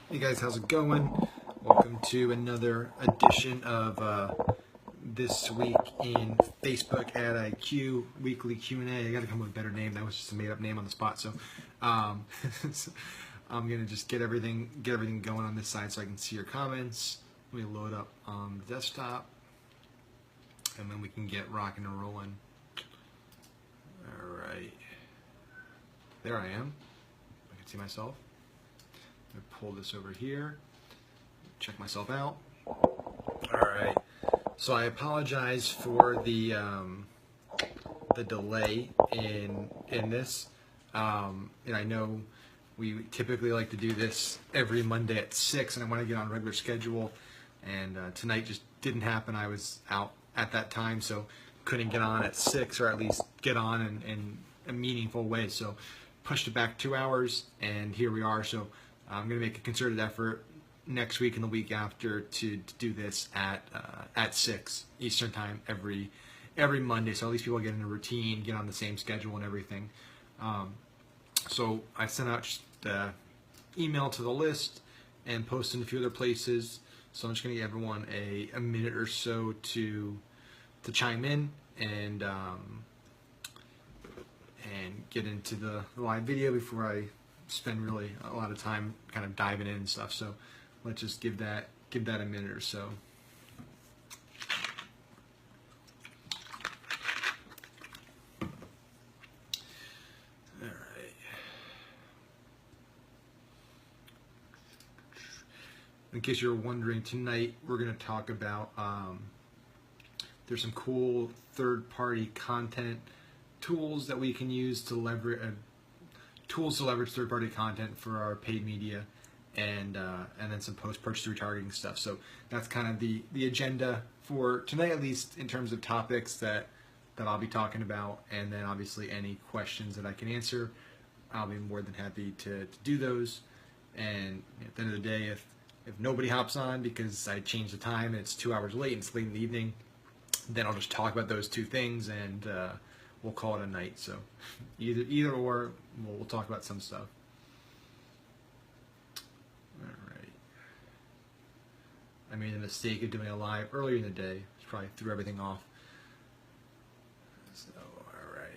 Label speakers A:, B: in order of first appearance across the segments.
A: Hey guys, how's it going? Welcome to another edition of This Week in Facebook Ad IQ Weekly Q&A. I gotta come up with a better name. That was just a made-up name on the spot. So, so I'm gonna just get everything going on this side so I can see your comments. Let me load up on the desktop, and then we can get rocking and rolling. All right, there I am. I can see myself. I'm gonna pull this over here. Check myself out. All right. So I apologize for the delay in this. And I know we typically like to do this every Monday at 6, and I want to get on a regular schedule. And tonight just didn't happen. I was out at that time, so couldn't get on at 6, or at least get on in a meaningful way. So pushed it back 2 hours, and here we are. So I'm going to make a concerted effort next week and the week after to do this at 6 Eastern time every Monday, so at least people get in a routine, get on the same schedule and everything. So I sent out just the email to the list and posted in a few other places. So I'm just going to give everyone a minute or so to chime in and get into the live video before I spend really a lot of time kind of diving in and stuff. So let's just give that a minute or so. All right. In case you're wondering, tonight we're going to talk about there's some cool third-party content tools that we can use to leverage third-party content for our paid media, and then some post-purchase retargeting stuff. So that's kind of the agenda for tonight, at least in terms of topics that I'll be talking about, and then obviously any questions that I can answer, I'll be more than happy to do those. And at the end of the day, if nobody hops on because I changed the time and it's 2 hours late and it's late in the evening, then I'll just talk about those two things and we'll call it a night. So either or, we'll talk about some stuff. All right. I made the mistake of doing a live earlier in the day. Which probably threw everything off. So, all right.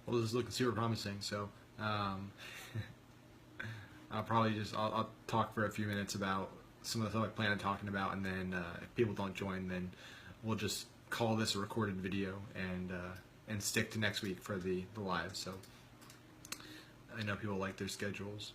A: Well, this is looking super promising. So I'll probably I'll talk for a few minutes about some of the stuff I plan on talking about, and then if people don't join, then we'll just call this a recorded video and stick to next week for the live. So I know people like their schedules.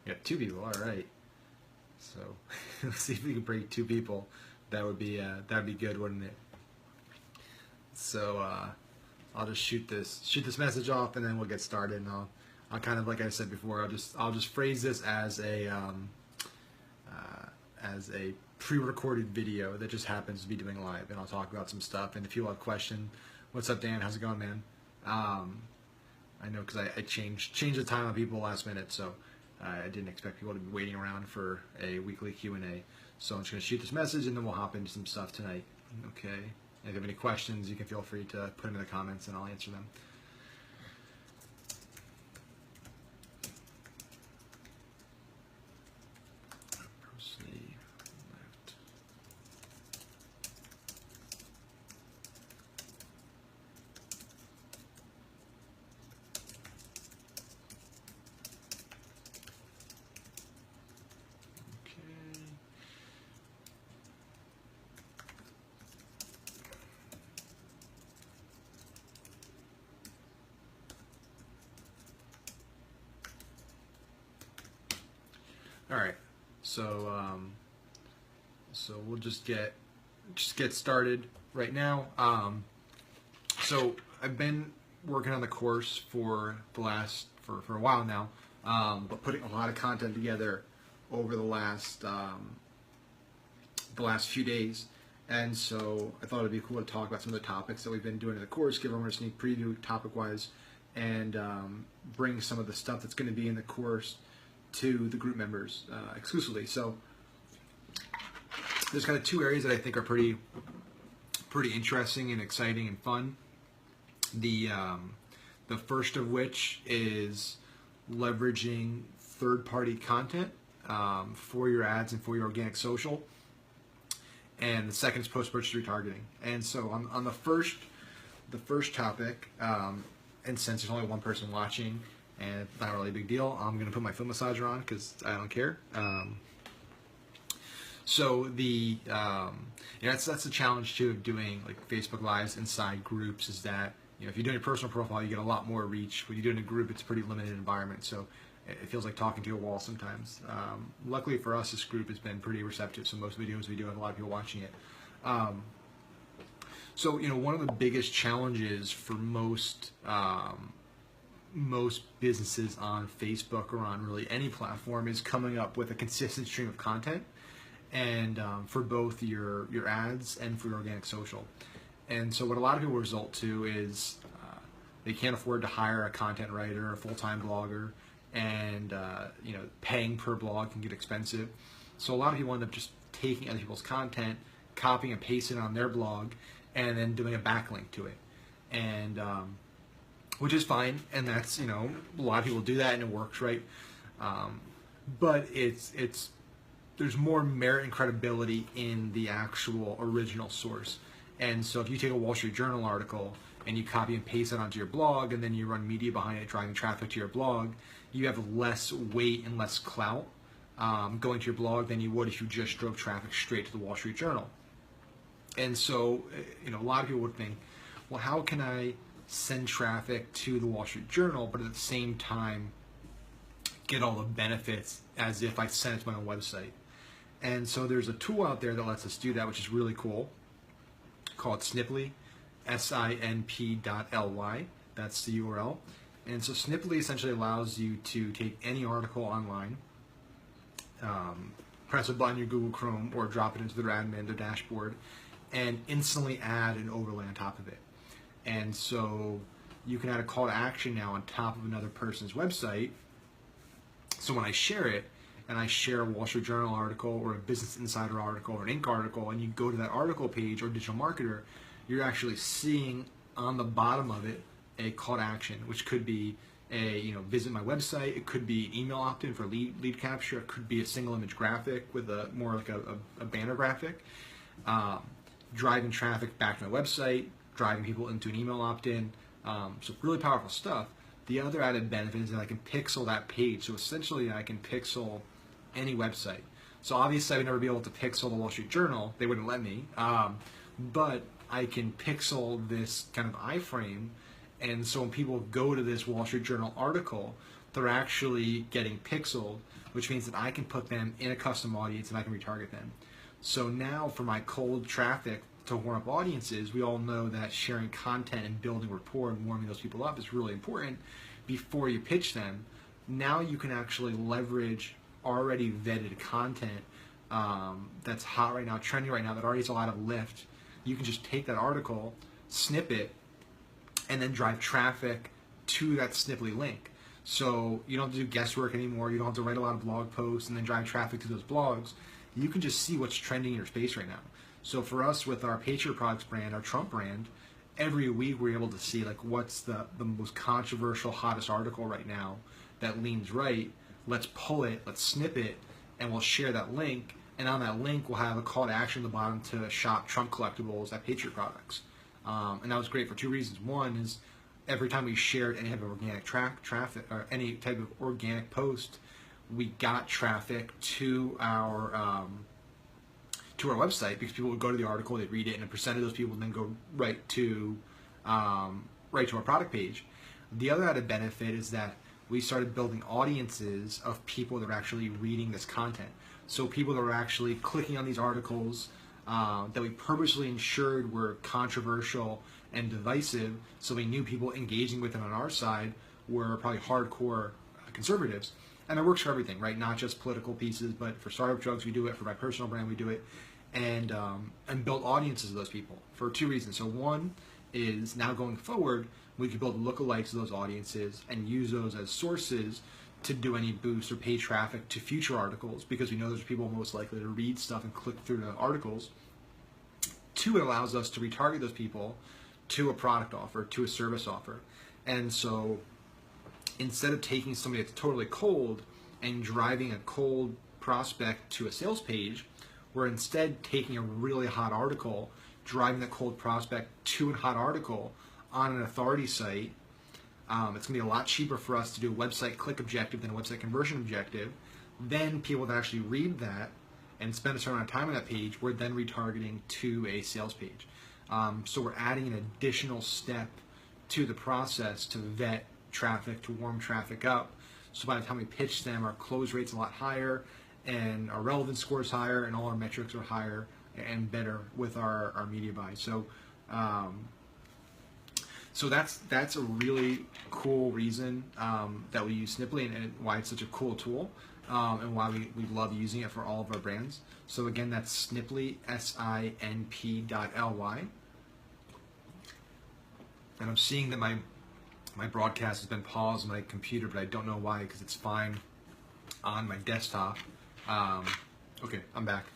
A: Got 2 people, all right. So let's see if we can break 2 people. That would be good, wouldn't it? So I'll just shoot this message off, and then we'll get started. And I'll kind of, like I said before, I'll just phrase this as a pre-recorded video that just happens to be doing live, and I'll talk about some stuff. And if you have a question, what's up, Dan? How's it going, man? I know because I changed the time on people last minute, so I didn't expect people to be waiting around for a weekly Q&A. So I'm just going to shoot this message, and then we'll hop into some stuff tonight. Okay. If you have any questions, you can feel free to put them in the comments, and I'll answer them. Sleeve left. Okay. All right. So we'll just get started right now. So I've been working on the course for a while now, but putting a lot of content together over the last few days, and so I thought it'd be cool to talk about some of the topics that we've been doing in the course, give everyone a sneak preview topic-wise, and bring some of the stuff that's going to be in the course to the group members exclusively. So there's kind of two areas that I think are pretty interesting and exciting and fun. The first of which is leveraging third-party content for your ads and for your organic social, and the second is post-purchase retargeting. And so on the first topic, and since there's only one person watching and it's not really a big deal, I'm going to put my foot massager on because I don't care. So that's the challenge too of doing like Facebook Lives inside groups, is that if you're doing a personal profile, you get a lot more reach. When you do it in a group, it's a pretty limited environment, so it feels like talking to a wall sometimes. Luckily for us, this group has been pretty receptive, so most videos we do have a lot of people watching it. So one of the biggest challenges for most businesses on Facebook or on really any platform is coming up with a consistent stream of content, and for both your ads and for your organic social. And so what a lot of people result to is they can't afford to hire a content writer or a full-time blogger, and paying per blog can get expensive. So a lot of people end up just taking other people's content, copying and pasting it on their blog, and then doing a backlink to it, and which is fine, and that's a lot of people do that and it works, right? But there's more merit and credibility in the actual original source. And so if you take a Wall Street Journal article and you copy and paste it onto your blog, and then you run media behind it, driving traffic to your blog, you have less weight and less clout going to your blog than you would if you just drove traffic straight to the Wall Street Journal. And so, a lot of people would think, well, how can I send traffic to the Wall Street Journal, but at the same time get all the benefits as if I sent it to my own website? And so there's a tool out there that lets us do that, which is really cool, called Sniply, SINP.ly. That's the URL. And so Sniply essentially allows you to take any article online, press a button in your Google Chrome, or drop it into their admin, their dashboard, and instantly add an overlay on top of it. And so you can add a call to action now on top of another person's website. So when I share it, and I share a Wall Street Journal article or a Business Insider article or an Inc. article, and you go to that article page or Digital Marketer, you're actually seeing on the bottom of it a call to action, which could be a visit my website. It could be email opt-in for lead capture. It could be a single image graphic with a more like a banner graphic, driving traffic back to my website, driving people into an email opt-in. So really powerful stuff. The other added benefit is that I can pixel that page. So essentially I can pixel any website. So obviously I would never be able to pixel the Wall Street Journal. They wouldn't let me. But I can pixel this kind of iframe, and so when people go to this Wall Street Journal article, they're actually getting pixeled, which means that I can put them in a custom audience and I can retarget them. So now for my cold traffic to warm up audiences, we all know that sharing content and building rapport and warming those people up is really important before you pitch them. Now you can actually leverage already vetted content that's hot right now, trending right now, that already has a lot of lift. You can just take that article, snip it, and then drive traffic to that Sniply link. So you don't have to do guesswork anymore. You don't have to write a lot of blog posts and then drive traffic to those blogs. you can just see what's trending in your space right now. So for us with our Patriot Products brand, our Trump brand, every week we're able to see like what's the most controversial, hottest article right now that leans right. Let's pull it, let's snip it, and we'll share that link. And on that link, we'll have a call to action at the bottom to shop Trump collectibles at Patriot Products. And that was great for two reasons. One is every time we shared any type of organic traffic or any type of organic post, we got traffic to our website because people would go to the article, they'd read it, and a percent of those people would then go right to our product page. The other added benefit is that we started building audiences of people that are actually reading this content. So people that are actually clicking on these articles that we purposely ensured were controversial and divisive, so we knew people engaging with it on our side were probably hardcore conservatives. And it works for everything, right? Not just political pieces, but for Startup Drugs we do it, for my personal brand we do it, and build audiences of those people for two reasons. So one is now going forward, we can build lookalikes of those audiences and use those as sources to do any boost or pay traffic to future articles, because we know there's people most likely to read stuff and click through the articles. Two, it allows us to retarget those people to a product offer, to a service offer. And so instead of taking somebody that's totally cold and driving a cold prospect to a sales page, we're instead taking a really hot article, driving that cold prospect to a hot article on an authority site. It's going to be a lot cheaper for us to do a website click objective than a website conversion objective. Then people that actually read that and spend a certain amount of time on that page, we're then retargeting to a sales page. So we're adding an additional step to the process to vet traffic, to warm traffic up. So by the time we pitch them, our close rate's a lot higher, and our relevance score is higher, and all our metrics are higher and better with our media buy. So so that's a really cool reason that we use Sniply, and why it's such a cool tool, and why we love using it for all of our brands. So again, that's Sniply, SINP.ly. And I'm seeing that my broadcast has been paused on my computer, but I don't know why, because it's fine on my desktop. Okay, I'm back.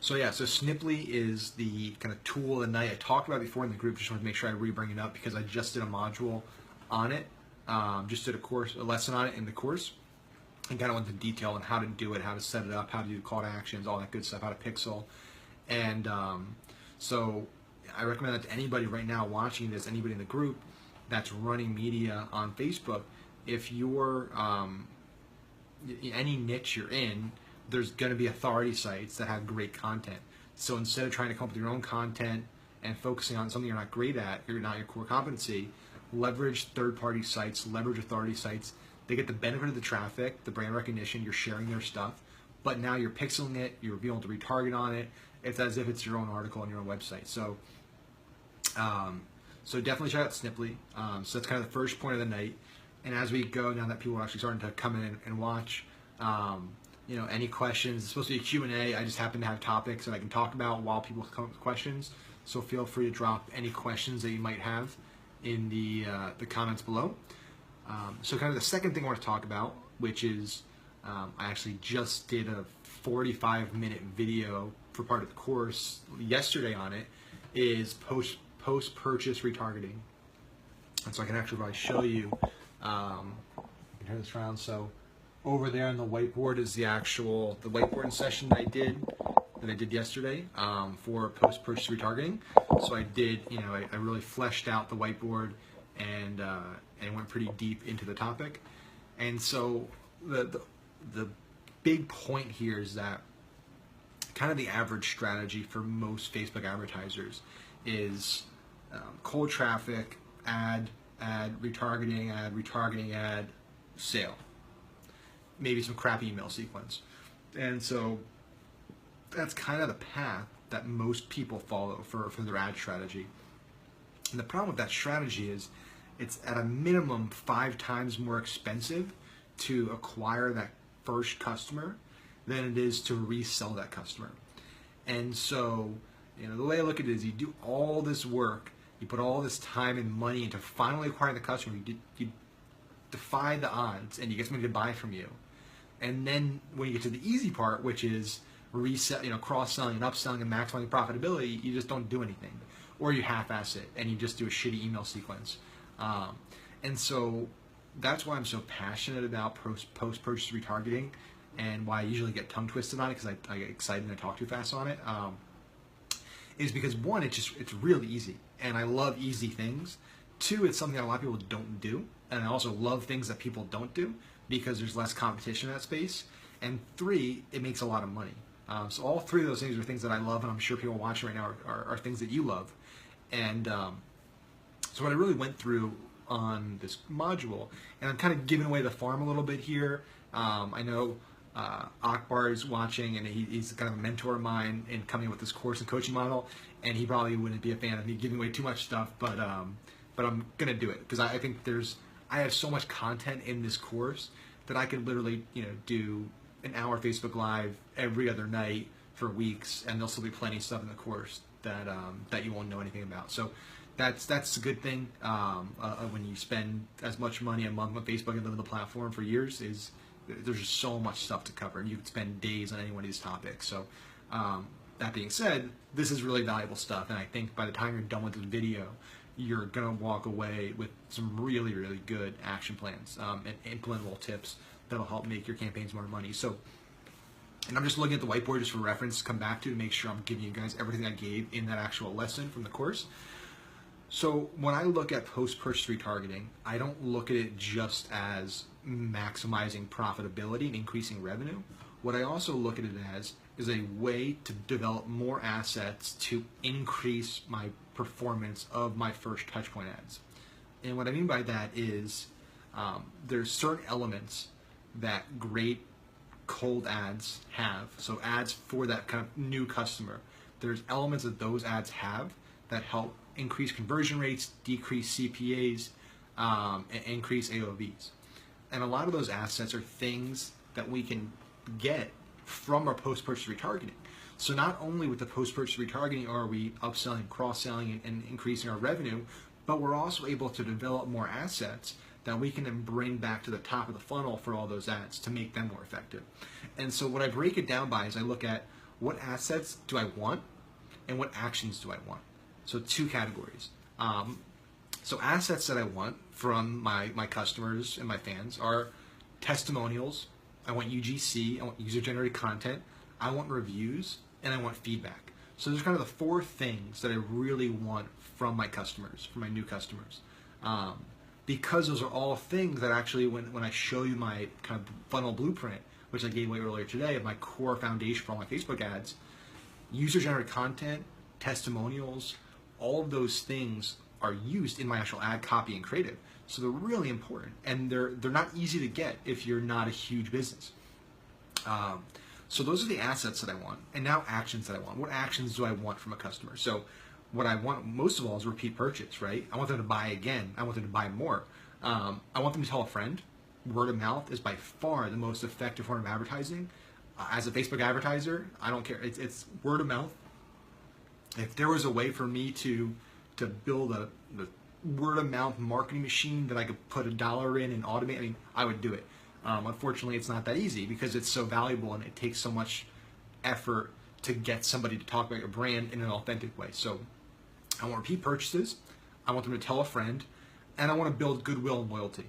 A: So yeah, so Sniply is the kind of tool of the night. I talked about it before in the group, just wanted to make sure I re-bring it up because I just did a module on it. Just did a lesson on it in the course, and kind of went into detail on how to do it, how to set it up, how to do call to actions, all that good stuff, how to pixel. And so I recommend that to anybody right now watching this, anybody in the group that's running media on Facebook. If you're any niche you're in, there's going to be authority sites that have great content. So instead of trying to come up with your own content and focusing on something you're not great at, you're not your core competency, leverage third-party sites, leverage authority sites. They get the benefit of the traffic, the brand recognition, you're sharing their stuff, but now you're pixeling it, you're being able to retarget on it. It's as if it's your own article on your own website. So so definitely check out Sniply. So that's kind of the first point of the night. And as we go, now that people are actually starting to come in and watch, you know, any questions, it's supposed to be a Q&A. I just happen to have topics that I can talk about while people come up with questions. So feel free to drop any questions that you might have in the comments below. So kind of the second thing I want to talk about, which is I actually just did a 45-minute video for part of the course yesterday on it, is post-purchase retargeting. And so I can actually probably show you, I can turn this around. So over there on the whiteboard is the whiteboarding session that I did yesterday for post-purchase retargeting. So I did, you know, I really fleshed out the whiteboard and went pretty deep into the topic. And so the big point here is that kind of the average strategy for most Facebook advertisers is cold traffic, ad, retargeting, ad, sale. Maybe some crappy email sequence. And so that's kind of the path that most people follow for their ad strategy. And the problem with that strategy is it's at a minimum 5 times more expensive to acquire that first customer than it is to resell that customer. And so, you know, the way I look at it is you do all this work, you put all this time and money into finally acquiring the customer, you defy the odds and you get somebody to buy from you. And then when you get to the easy part, which is cross-selling and upselling and maximizing profitability, you just don't do anything. Or you half-ass it and you just do a shitty email sequence. And so that's why I'm so passionate about post-purchase retargeting, and why I usually get tongue-twisted on it because I get excited and I talk too fast on it. Is because one, it's really easy, and I love easy things. Two, it's something that a lot of people don't do, and I also love things that people don't do because there's less competition in that space. And three, it makes a lot of money. So all three of those things are things that I love, and I'm sure people watching right now are things that you love. And so what I really went through on this module, and I'm kind of giving away the farm a little bit here. I know Akbar is watching, and he's kind of a mentor of mine in coming up with this course and coaching model, and he probably wouldn't be a fan of me giving away too much stuff, but I'm gonna do it because I think I have so much content in this course that I could literally do an hour Facebook Live every other night for weeks, and there'll still be plenty of stuff in the course that you won't know anything about. So that's a good thing when you spend as much money a month on Facebook and live on the platform for years. Is there's just so much stuff to cover, and you could spend days on any one of these topics. So that being said, this is really valuable stuff, and I think by the time you're done with this video, you're gonna walk away with some really, really good action plans and implementable tips that'll help make your campaigns more money. So, and I'm just looking at the whiteboard just for reference to come back to make sure I'm giving you guys everything I gave in that actual lesson from the course. So when I look at post-purchase retargeting, I don't look at it just as maximizing profitability and increasing revenue. What I also look at it as is a way to develop more assets to increase my performance of my first touchpoint ads. And what I mean by that is there's certain elements that great cold ads have. So ads for that kind of new customer, there's elements that those ads have that help increase conversion rates, decrease CPAs, and increase AOVs. And a lot of those assets are things that we can get from our post-purchase retargeting. So not only with the post-purchase retargeting are we upselling, cross-selling, and increasing our revenue, but we're also able to develop more assets that we can then bring back to the top of the funnel for all those ads to make them more effective. And so what I break it down by is I look at what assets do I want and what actions do I want. So two categories. So assets that I want from my customers and my fans are testimonials. I want UGC, I want user-generated content, I want reviews, and I want feedback. So there's kind of the four things that I really want from my customers, from my new customers. Because those are all things that actually, when I show you my kind of funnel blueprint, which I gave away earlier today, of my core foundation for all my Facebook ads, user-generated content, testimonials, all of those things are used in my actual ad copy and creative. So they're really important, and they're not easy to get if you're not a huge business. So those are the assets that I want, and now actions that I want. What actions do I want from a customer? So what I want most of all is repeat purchase, right? I want them to buy again. I want them to buy more. I want them to tell a friend. Word of mouth is by far the most effective form of advertising. As a Facebook advertiser, I don't care. It's word of mouth. If there was a way for me to build a word of mouth marketing machine that I could put $1 in and automate, I mean, I would do it. Unfortunately, it's not that easy because it's so valuable and it takes so much effort to get somebody to talk about your brand in an authentic way. So I want repeat purchases, I want them to tell a friend, and I want to build goodwill and loyalty.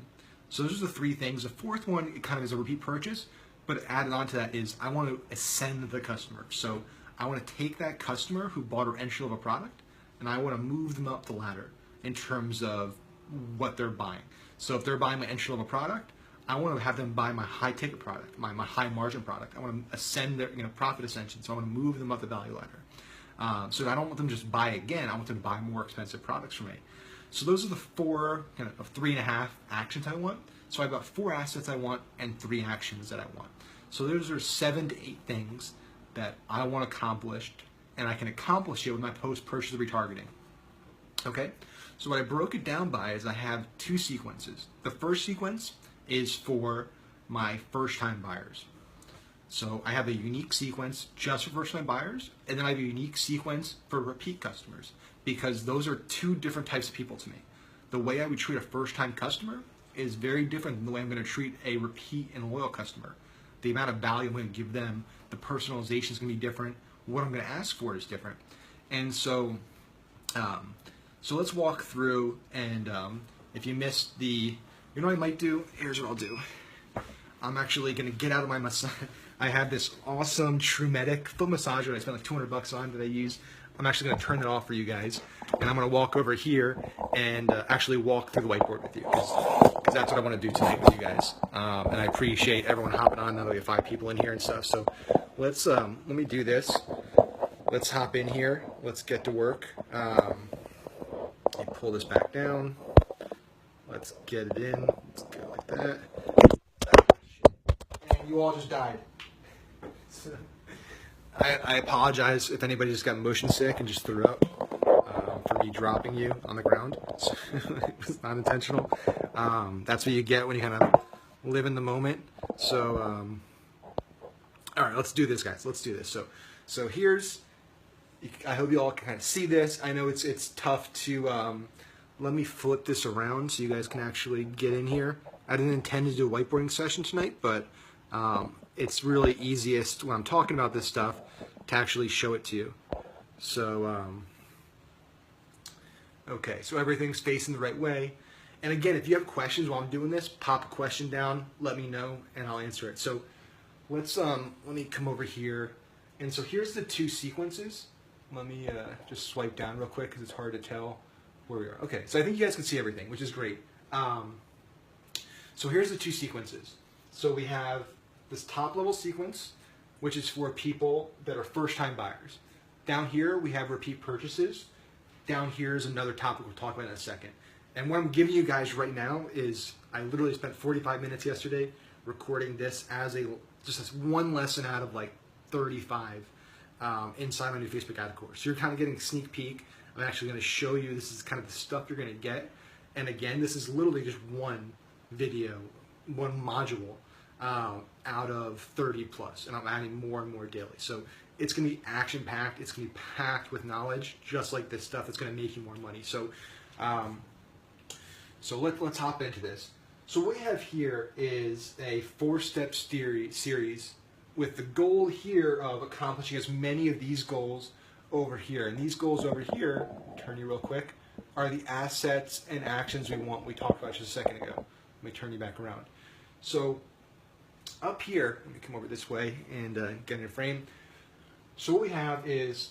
A: So those are the three things. The fourth one, it kind of is a repeat purchase, but added on to that is I want to ascend the customer. So I want to take that customer who bought or entry level product, and I want to move them up the ladder in terms of what they're buying. So if they're buying my entry level product, I want to have them buy my high ticket product, my high margin product. I want to ascend their profit ascension. So I want to move them up the value ladder. So I don't want them to just buy again. I want them to buy more expensive products from me. So those are the four, kind of 3.5 actions I want. So I've got 4 assets I want and 3 actions that I want. So those are 7 to 8 things that I want accomplished, and I can accomplish it with my post-purchase retargeting. Okay? So what I broke it down by is I have 2 sequences. The first sequence is for my first-time buyers. So I have a unique sequence just for first-time buyers, and then I have a unique sequence for repeat customers, because those are 2 different types of people to me. The way I would treat a first-time customer is very different than the way I'm going to treat a repeat and loyal customer. the amount of value I'm going to give them, the personalization is going to be different. What I'm going to ask for is different. And so, so let's walk through. And if you missed the, you know what I might do? Here's what I'll do. I'm actually going to get out of my massage. I have this awesome Trumetic foot massager that I spent like $200 on that I use. I'm actually going to turn that off for you guys, and I'm going to walk over here and actually walk through the whiteboard with you, because that's what I want to do tonight with you guys. And I appreciate everyone hopping on. Now that we have 5 people in here and stuff, so let's let me do this. Let's hop in here. Let's get to work. Let me pull this back down. Let's get it in. Let's go like that. And you all just died. So, I apologize if anybody just got motion sick and just threw up for me dropping you on the ground. So, it was not intentional. That's what you get when you kind of live in the moment. So, all right, let's do this, guys. Let's do this. So here's, I hope you all can kind of see this. I know it's tough to, let me flip this around so you guys can actually get in here. I didn't intend to do a whiteboarding session tonight, but it's really easiest when I'm talking about this stuff to actually show it to you. So, okay, so everything's facing the right way. And again, if you have questions while I'm doing this, pop a question down, let me know, and I'll answer it. So let's let me come over here. And so here's the 2 sequences. Let me just swipe down real quick because it's hard to tell where we are. Okay, so I think you guys can see everything, which is great. So here's the 2 sequences. So we have this top level sequence, which is for people that are first-time buyers. Down here, we have repeat purchases. Down here is another topic we'll talk about in a second. And what I'm giving you guys right now is, I literally spent 45 minutes yesterday recording this as just as one lesson out of like 35 inside my new Facebook ad course. So you're kind of getting a sneak peek. I'm actually going to show you, this is kind of the stuff you're going to get. And again, this is literally just one video, one module out of 30 plus, and I'm adding more and more daily. So it's going to be action packed. It's going to be packed with knowledge, just like this stuff that's going to make you more money. So, let's hop into this. So what we have here is a 4-step series with the goal here of accomplishing as many of these goals over here. And these goals over here, turn you real quick, are the assets and actions we talked about just a second ago. Let me turn you back around. So up here, let me come over this way and get in a frame. So what we have is,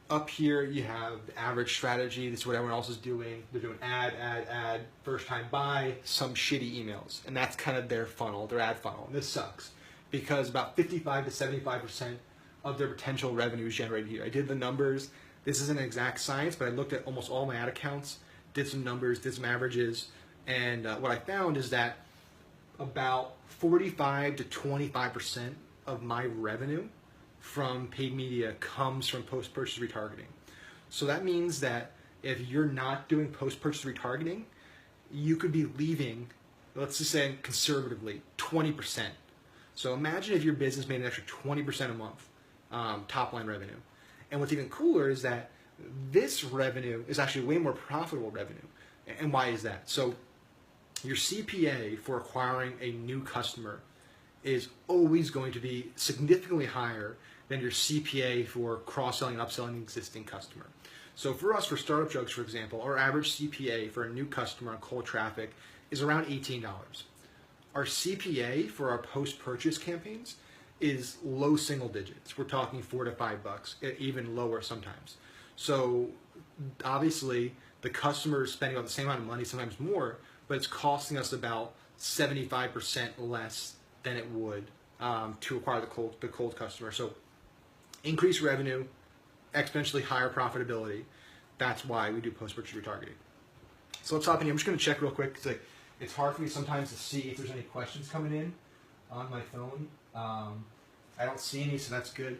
A: up here you have the average strategy. This is what everyone else is doing. They're doing ad, first time buy, some shitty emails. And that's kind of their funnel, their ad funnel. And this sucks because about 55 to 75% of their potential revenue is generated here. I did the numbers. This isn't an exact science, but I looked at almost all my ad accounts, did some numbers, did some averages, and what I found is that about 45 to 25% of my revenue from paid media comes from post-purchase retargeting. So that means that if you're not doing post-purchase retargeting, you could be leaving, let's just say conservatively, 20%. So imagine if your business made an extra 20% a month top line revenue. And what's even cooler is that this revenue is actually way more profitable revenue. And why is that? So your CPA for acquiring a new customer is always going to be significantly higher than your CPA for cross-selling and upselling an existing customer. So for us, for Startup Drugs, for example, our average CPA for a new customer on cold traffic is around $18. Our CPA for our post-purchase campaigns is low single digits. We're talking $4 to $5, even lower sometimes. So obviously, the customer is spending about the same amount of money, sometimes more, but it's costing us about 75% less than it would to acquire the cold customer. So increased revenue, exponentially higher profitability. That's why we do post-purchase retargeting. So let's hop in here. I'm just going to check real quick because it's hard for me sometimes to see if there's any questions coming in on my phone. I don't see any, so that's good.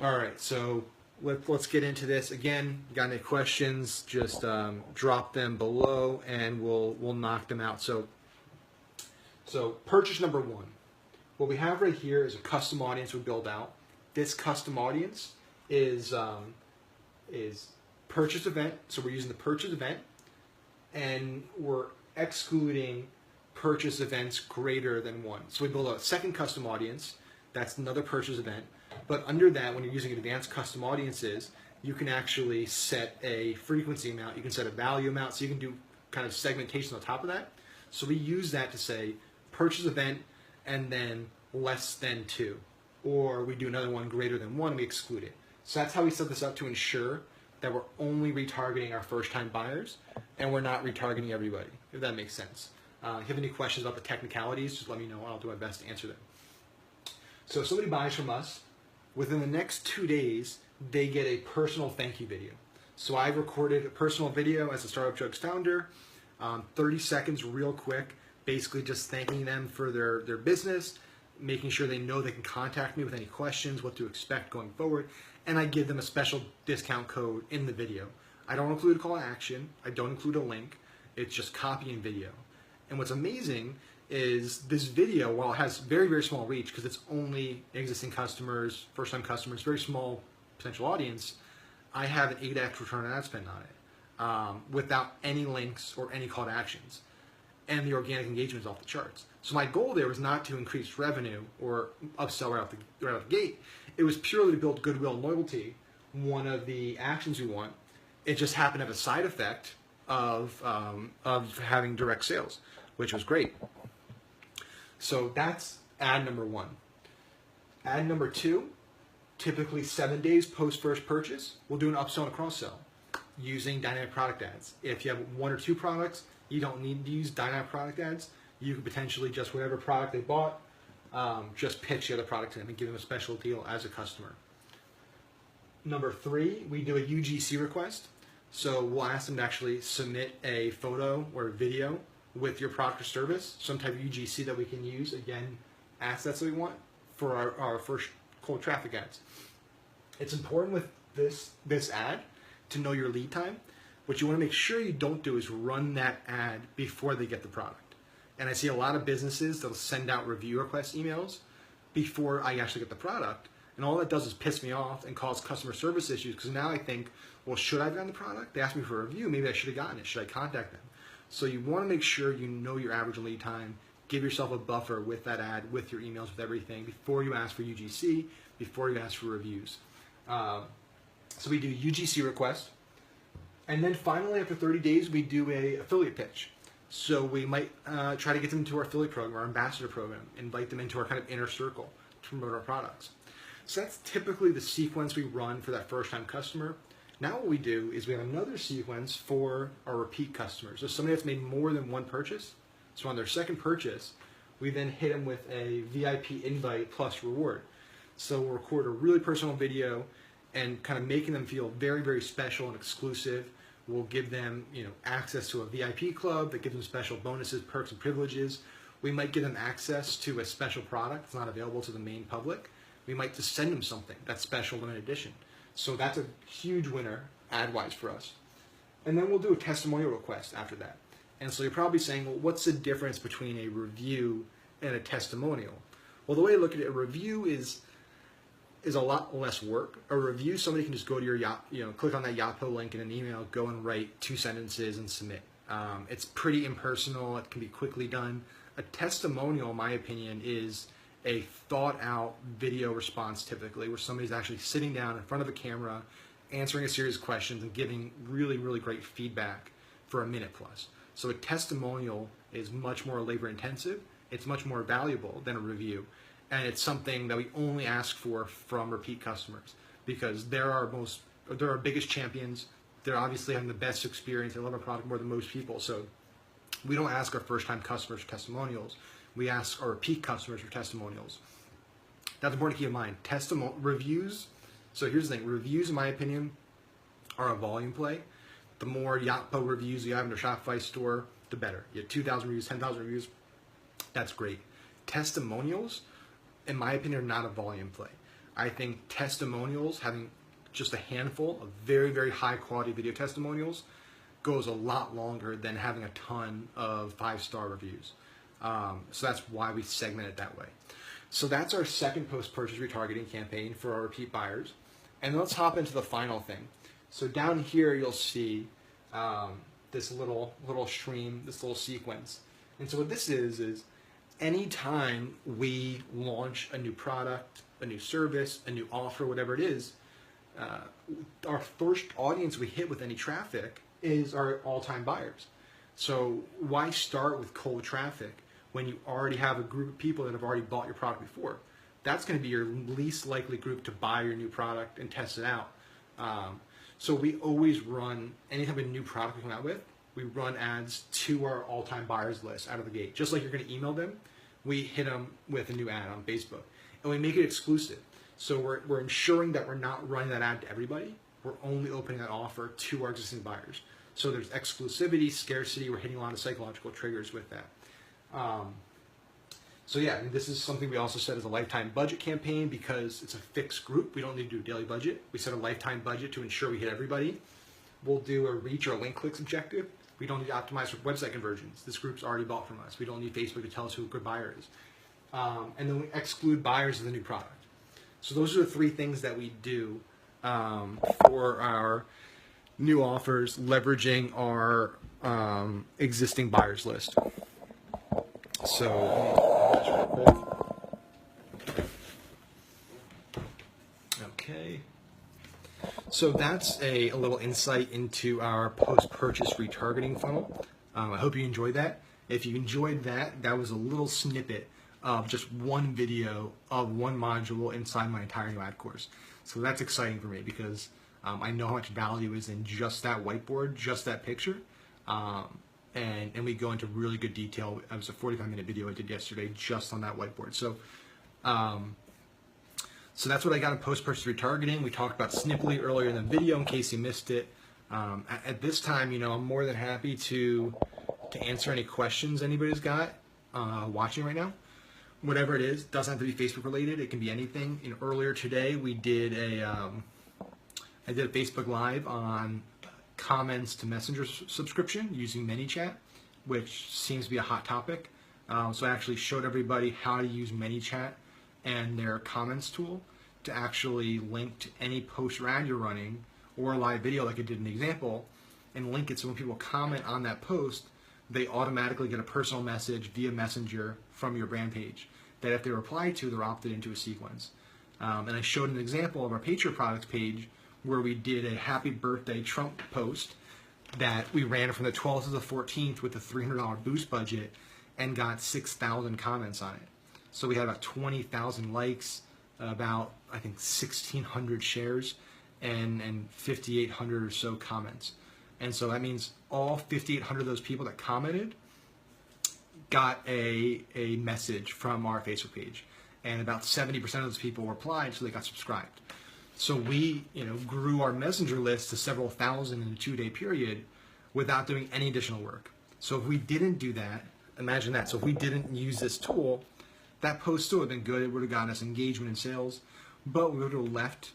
A: All right, so let's get into this. Again, you got any questions, just drop them below and we'll knock them out. So purchase number 1. What we have right here is a custom audience we build out. This custom audience is purchase event. So we're using the purchase event and we're excluding purchase events greater than one. So we build a second custom audience. That's another purchase event. But under that, when you're using advanced custom audiences, you can actually set a frequency amount. You can set a value amount. So you can do kind of segmentation on top of that. So we use that to say purchase event and then less than 2. Or we do another one greater than 1 and we exclude it. So that's how we set this up to ensure that we're only retargeting our first-time buyers and we're not retargeting everybody, if that makes sense. If you have any questions about the technicalities, just let me know and I'll do my best to answer them. So if somebody buys from us, within the next 2 days, they get a personal thank you video. So I recorded a personal video as a Startup Drugs founder, 30 seconds real quick, basically just thanking them for their business, making sure they know they can contact me with any questions, what to expect going forward, and I give them a special discount code in the video. I don't include a call to action, I don't include a link, it's just copy and video. And what's amazing is this video, while it has very, very small reach, because it's only existing customers, first-time customers, very small potential audience, I have an 8x return on ad spend on it, without any links or any call to actions. And the organic engagement is off the charts. So my goal there was not to increase revenue or upsell right out the gate. It was purely to build goodwill and loyalty, one of the actions we want. It just happened to have a side effect of having direct sales, which was great. So that's ad number 1. Ad number 2, typically 7 days post first purchase, we'll do an upsell and a cross sell using dynamic product ads. If you have 1 or 2 products, you don't need to use dynamic product ads. You could potentially just whatever product they bought, just pitch the other product to them and give them a special deal as a customer. Number 3, we do a UGC request. So we'll ask them to actually submit a photo or a video with your product or service, some type of UGC that we can use, again, assets that we want for our first cold traffic ads. It's important with this ad to know your lead time. What you want to make sure you don't do is run that ad before they get the product. And I see a lot of businesses that'll send out review request emails before I actually get the product. And all that does is piss me off and cause customer service issues, because now I think, well, should I have gotten the product? They asked me for a review. Maybe I should have gotten it. Should I contact them? So you want to make sure you know your average lead time. Give yourself a buffer with that ad, with your emails, with everything, before you ask for UGC, before you ask for reviews. So we do UGC request. And then finally, after 30 days, we do a affiliate pitch. So we might try to get them into our affiliate program, our ambassador program, invite them into our kind of inner circle to promote our products. So that's typically the sequence we run for that first-time customer. Now what we do is we have another sequence for our repeat customers. So somebody that's made more than 1 purchase, so on their second purchase, we then hit them with a VIP invite plus reward. So we'll record a really personal video and kind of making them feel very, very special and exclusive. We'll give them, access to a VIP club that gives them special bonuses, perks, and privileges. We might give them access to a special product that's not available to the main public. We might just send them something that's special, limited edition. So that's a huge winner ad-wise for us. And then we'll do a testimonial request after that. And so you're probably saying, well, what's the difference between a review and a testimonial? Well, the way I look at it, a review is a lot less work. A review, somebody can just go to your click on that Yotpo link in an email, go and write 2 sentences and submit. It's pretty impersonal. It can be quickly done. A testimonial, in my opinion, is a thought-out video response typically, where somebody's actually sitting down in front of a camera, answering a series of questions and giving really, really great feedback for a minute plus. So a testimonial is much more labor-intensive. It's much more valuable than a review. And it's something that we only ask for from repeat customers, because they're our biggest champions. They're obviously having the best experience. They love our product more than most people. So we don't ask our first-time customers for testimonials. We ask our repeat customers for testimonials. That's important to keep in mind. Reviews. So here's the thing. Reviews, in my opinion, are a volume play. The more Yotpo reviews you have in your Shopify store, the better. You have 2,000 reviews, 10,000 reviews. That's great. Testimonials, in my opinion, are not a volume play. I think testimonials, having just a handful of very, very high quality video testimonials, goes a lot longer than having a ton of 5-star reviews. So that's why we segment it that way. So that's our second post-purchase retargeting campaign for our repeat buyers. And let's hop into the final thing. So down here you'll see this little stream, this little sequence. And so what this is anytime we launch a new product, a new service, a new offer, whatever it is, our first audience we hit with any traffic is our all-time buyers. So why start with cold traffic when you already have a group of people that have already bought your product before? That's going to be your least likely group to buy your new product and test it out. So we always run, anytime a new product we come out with, we run ads to our all-time buyers list out of the gate. Just like you're going to email them, we hit them with a new ad on Facebook. And we make it exclusive. So we're ensuring that we're not running that ad to everybody. We're only opening that offer to our existing buyers. So there's exclusivity, scarcity. We're hitting a lot of psychological triggers with that. So yeah, and this is something we also set as a lifetime budget campaign because it's a fixed group. We don't need to do a daily budget. We set a lifetime budget to ensure we hit everybody. We'll do a reach or link clicks objective. We don't need to optimize for website conversions. This group's already bought from us. We don't need Facebook to tell us who a good buyer is. And then we exclude buyers of the new product. So those are the three things that we do for our new offers, leveraging our existing buyers list. So, okay. So that's a little insight into our post-purchase retargeting funnel. I hope you enjoyed that. If you enjoyed that, that was a little snippet of just one video of one module inside my entire new ad course. So that's exciting for me because I know how much value is in just that whiteboard, just that picture. And we go into really good detail. It was a 45-minute video I did yesterday just on that whiteboard. So so that's what I got in post-purchase retargeting. We talked about Snipply earlier in the video in case you missed it. At this time, I'm more than happy to answer any questions anybody's got watching right now. Whatever it is, doesn't have to be Facebook related. It can be anything. Earlier today, we did I did a Facebook Live on comments to Messenger subscription using ManyChat, which seems to be a hot topic. So I actually showed everybody how to use ManyChat and their comments tool to actually link to any post or ad you're running or a live video like I did in the example and link it so when people comment on that post, they automatically get a personal message via Messenger from your brand page that if they reply to, they're opted into a sequence. And I showed an example of our Patriot Products page where we did a happy birthday Trump post that we ran from the 12th to the 14th with a $300 boost budget and got 6,000 comments on it. So we had about 20,000 likes, about I think 1,600 shares, and 5,800 or so comments. And so that means all 5,800 of those people that commented got a message from our Facebook page, and about 70% of those people replied, so they got subscribed. So we, grew our messenger list to several thousand in a 2-day period without doing any additional work. So if we didn't do that, imagine that. So if we didn't use this tool, that post still would have been good. It would have gotten us engagement and sales, but we would have left,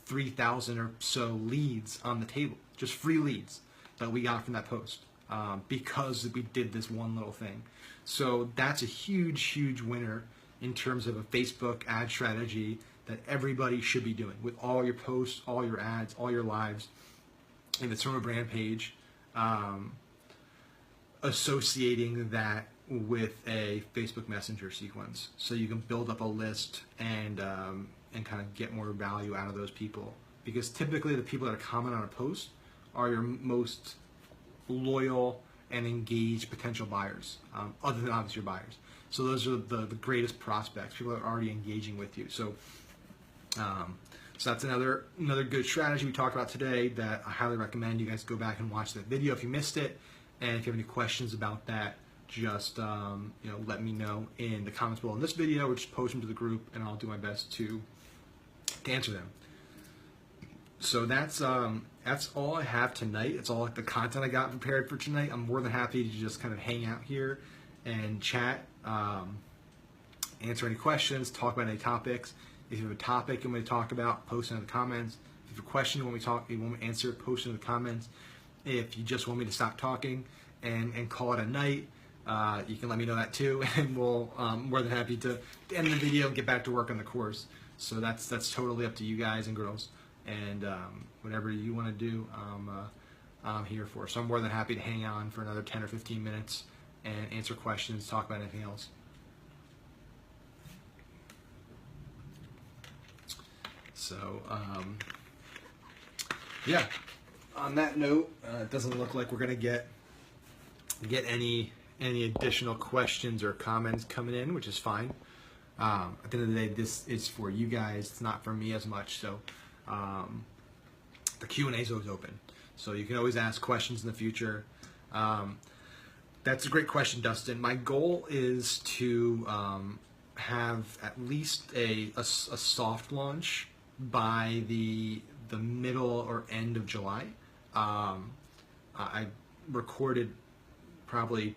A: 3,000 or so leads on the table, just free leads that we got from that post because we did this one little thing. So that's a huge, huge winner in terms of a Facebook ad strategy that everybody should be doing with all your posts, all your ads, all your lives. If it's from a brand page, associating that with a Facebook Messenger sequence, so you can build up a list and kind of get more value out of those people. Because typically the people that comment on a post are your most loyal and engaged potential buyers, other than obviously your buyers. So those are the greatest prospects, people that are already engaging with you. So that's another good strategy we talked about today that I highly recommend you guys go back and watch that video if you missed it. And if you have any questions about that, just let me know in the comments below in this video, or just post them to the group, and I'll do my best to answer them. So that's all I have tonight. It's all the content I got prepared for tonight. I'm more than happy to just kind of hang out here and chat, answer any questions, talk about any topics. If you have a topic you want me to talk about, post it in the comments. If you have a question you want me to answer, post it in the comments. If you just want me to stop talking and call it a night, you can let me know that too, and we'll more than happy to end the video and get back to work on the course. So that's totally up to you guys and girls, and whatever you want to do, I'm here for. So I'm more than happy to hang on for another 10 or 15 minutes and answer questions, talk about anything else. So, yeah, on that note, it doesn't look like we're going to get any additional questions or comments coming in, which is fine. At the end of the day, this is for you guys. It's not for me as much. So the Q&A is always open. So you can always ask questions in the future. That's a great question, Dustin. My goal is to have at least a soft launch by the middle or end of July. I recorded probably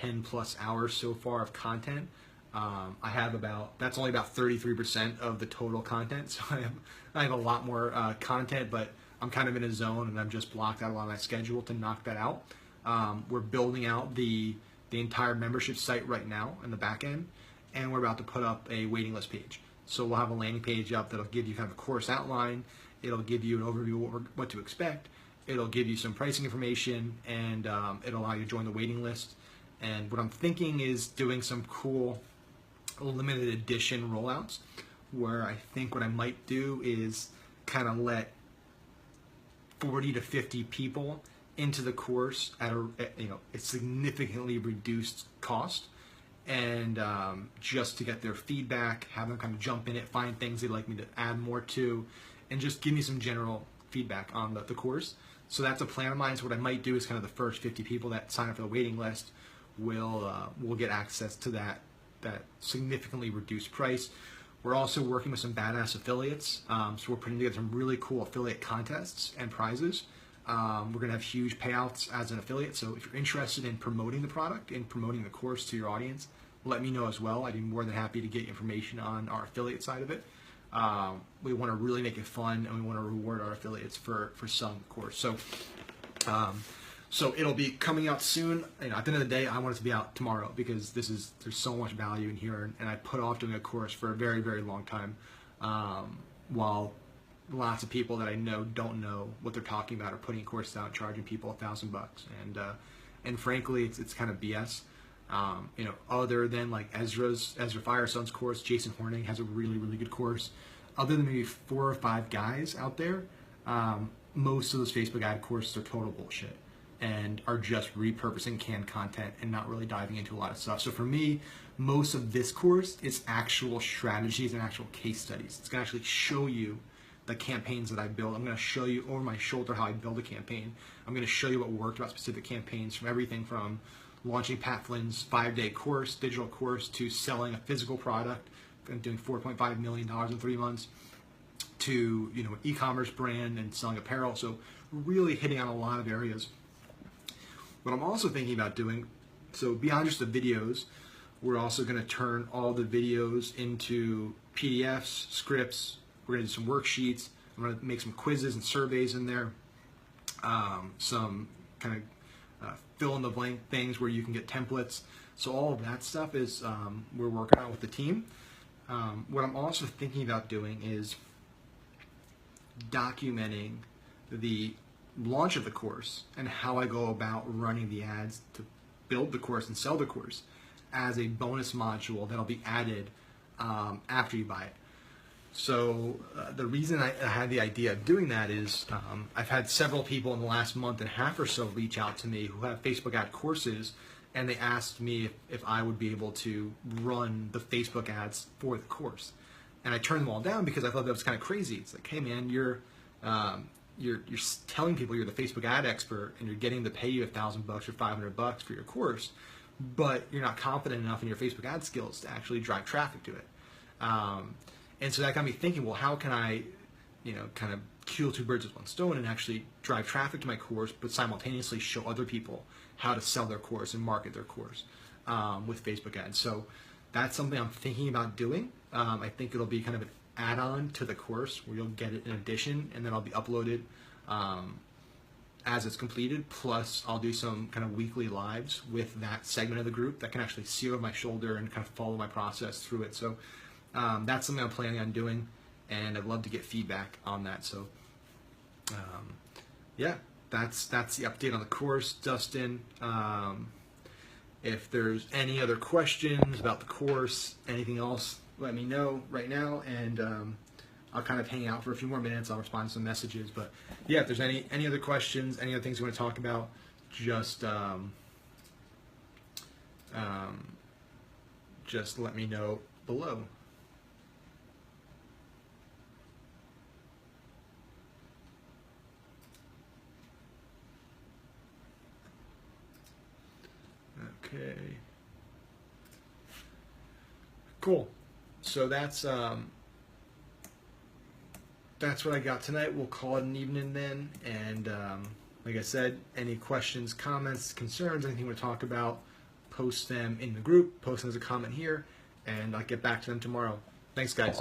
A: 10 plus hours so far of content. I have that's only about 33% of the total content, so I have a lot more content, but I'm kind of in a zone and I've just blocked out a lot of my schedule to knock that out. We're building out the entire membership site right now in the back end, and we're about to put up a waiting list page. So we'll have a landing page up that'll give you kind of a course outline. It'll give you an overview of what to expect. It'll give you some pricing information, and it'll allow you to join the waiting list. And what I'm thinking is doing some cool limited edition rollouts, where I think what I might do is kind of let 40 to 50 people into the course at a significantly reduced cost, and just to get their feedback, have them kind of jump in it, find things they'd like me to add more to, and just give me some general feedback on the course. So that's a plan of mine. So what I might do is kind of the first 50 people that sign up for the waiting list will get access to that significantly reduced price. We're also working with some badass affiliates. So we're putting together some really cool affiliate contests and prizes. We're going to have huge payouts as an affiliate. So if you're interested in promoting the product and promoting the course to your audience, let me know as well. I'd be more than happy to get information on our affiliate side of it. We want to really make it fun, and we want to reward our affiliates for selling the course. So it'll be coming out soon. At the end of the day, I want it to be out tomorrow, because there's so much value in here, and I put off doing a course for a very, very long time, while lots of people that I know don't know what they're talking about are putting courses out and charging people $1,000, and frankly, it's kind of BS. Other than like Ezra Fireson's course, Jason Horning has a really, really good course. Other than maybe 4 or 5 guys out there, most of those Facebook ad courses are total bullshit and are just repurposing canned content and not really diving into a lot of stuff. So for me, most of this course is actual strategies and actual case studies. It's going to actually show you the campaigns that I build. I'm going to show you over my shoulder how I build a campaign. I'm going to show you what worked about specific campaigns, from everything from launching Pat Flynn's 5-day course, digital course, to selling a physical product and doing $4.5 million in 3 months, to an e-commerce brand and selling apparel. So really hitting on a lot of areas. What I'm also thinking about doing, so beyond just the videos, we're also going to turn all the videos into PDFs, scripts. We're going to do some worksheets. I'm going to make some quizzes and surveys in there. Some kind of fill in the blank things where you can get templates. So all of that stuff is we're working on with the team. What I'm also thinking about doing is documenting the launch of the course and how I go about running the ads to build the course and sell the course as a bonus module that'll be added after you buy it. So the reason I had the idea of doing that is I've had several people in the last month and a half or so reach out to me who have Facebook ad courses, and they asked me if I would be able to run the Facebook ads for the course. And I turned them all down because I thought that was kind of crazy. It's like, hey man, you're telling people you're the Facebook ad expert and you're getting to pay you $1,000 or $500 for your course, but you're not confident enough in your Facebook ad skills to actually drive traffic to it. And so that got me thinking, well, how can I, kind of kill 2 birds with 1 stone and actually drive traffic to my course, but simultaneously show other people how to sell their course and market their course with Facebook ads. So that's something I'm thinking about doing. I think it'll be kind of an add-on to the course where you'll get it in addition, and then I'll be uploaded as it's completed. Plus, I'll do some kind of weekly lives with that segment of the group that can actually see over my shoulder and kind of follow my process through it. So that's something I'm planning on doing, and I'd love to get feedback on that. So yeah, that's the update on the course, Dustin. If there's any other questions about the course, anything else, let me know right now, and I'll kind of hang out for a few more minutes. I'll respond to some messages. But yeah, if there's any other questions, any other things you want to talk about, just let me know below. Okay. Cool. So that's what I got tonight. We'll call it an evening then. And like I said, any questions, comments, concerns, anything we talk about, post them in the group, post them as a comment here, and I'll get back to them tomorrow. Thanks, guys.